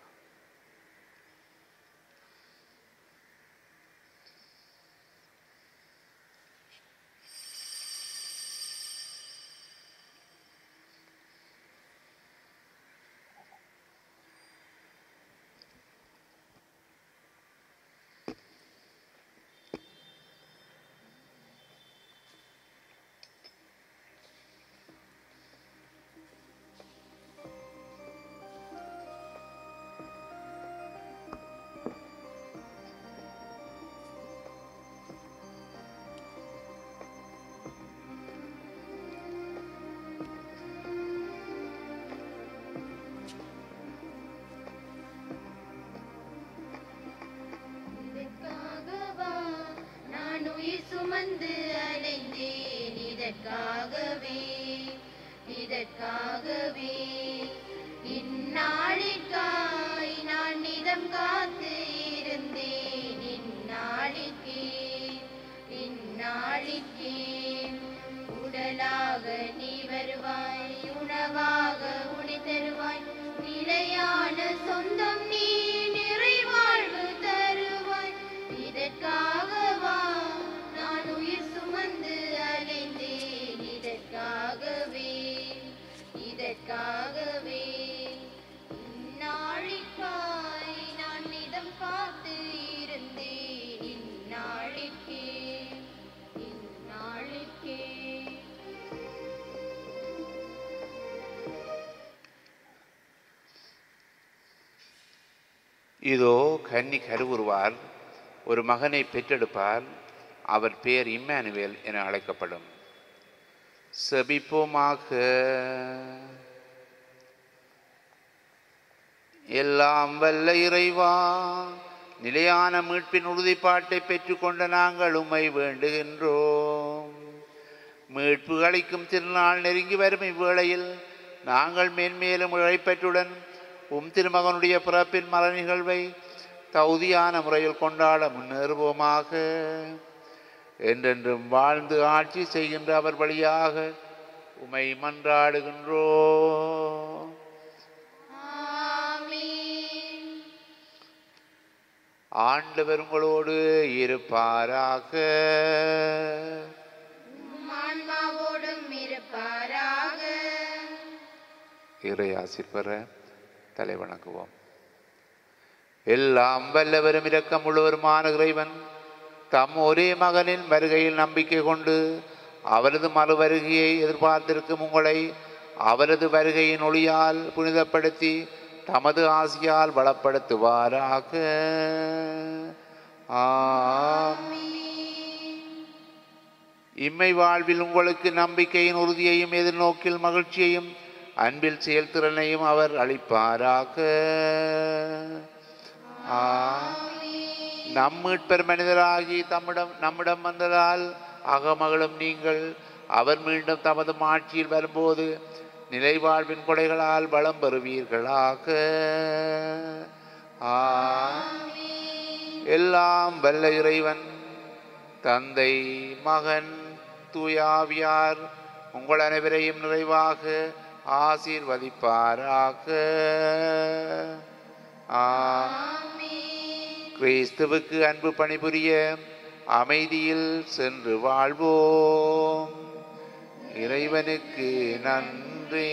எனக்காகவே இந்நாளிற்காய் நான் நிதம் காத்து இருந்தேன். இந்நாளிற்கே இந்நாளிற்கே இதோ கன்னி கருவுருவார், ஒரு மகனை பெற்றெடுப்பார், அவர் பெயர் இம்மானுவேல் என அழைக்கப்படும். செபிப்போமாக. எல்லாம் வல்ல இறைவா, நிலையான மீட்பின் உறுதிப்பாட்டை பெற்றுக்கொண்ட நாங்கள் உம்மை வேண்டுகின்றோம். மீட்பு அளிக்கும் திருநாள் நெருங்கி வரும் இவ்வேளையில் நாங்கள் மேன்மேலும் இழைப்பற்றுடன் திருமகனுடைய பிறப்பின் மர நிகழ்வை தகுதியான முறையில் கொண்டாட முன்னேறுவோமாக. என்றென்றும் வாழ்ந்து ஆட்சி செய்கின்ற அவர் வழியாக உமை மன்றாடுகின்றோம். ஆண்டவர் உங்களோடு இருப்பாராக. ஆன்மாவோடும் இருப்பாராக. இறை ஆசி பெற தலை வணங்குவோம். எல்லாம் வல்லவரும் இரக்கம் உள்ளவருமான இறைவன் தம் ஒரே மகனின் வருகையில் நம்பிக்கை கொண்டு அவரது மறு வருகையை எதிர்பார்த்திருக்கும் உங்களை அவரது வருகையின் ஒளியால் புனிதப்படுத்தி தமது ஆசியால் பலப்படுத்துவாராக. இம்மை வாழ்வில் உங்களுக்கு நம்பிக்கையின் உறுதியையும் எதிர்நோக்கில் மகிழ்ச்சியையும் அன்பில் செயல்திறனையும் அவர் அளிப்பாராக. நம்மீட்பர் மனிதராகி நம்மிடம் வந்ததால் அகமகளும் நீங்கள் அவர் மீண்டும் தமது ஆட்சியில் வரும்போது நிலை வாழ்வின் கொடைகளால் வளம் பெறுவீர்களாக. எல்லாம் வல்ல இறைவன் தந்தை, மகன், தூயாவியார் உங்கள் அனைவரையும் நிறைவாக ஆசீர்வதிப்பாராக. கிறிஸ்துவுக்கு அன்பு பணிபுரிய அமைதியில் சென்று வாழ்வோம். இறைவனுக்கு நன்றி.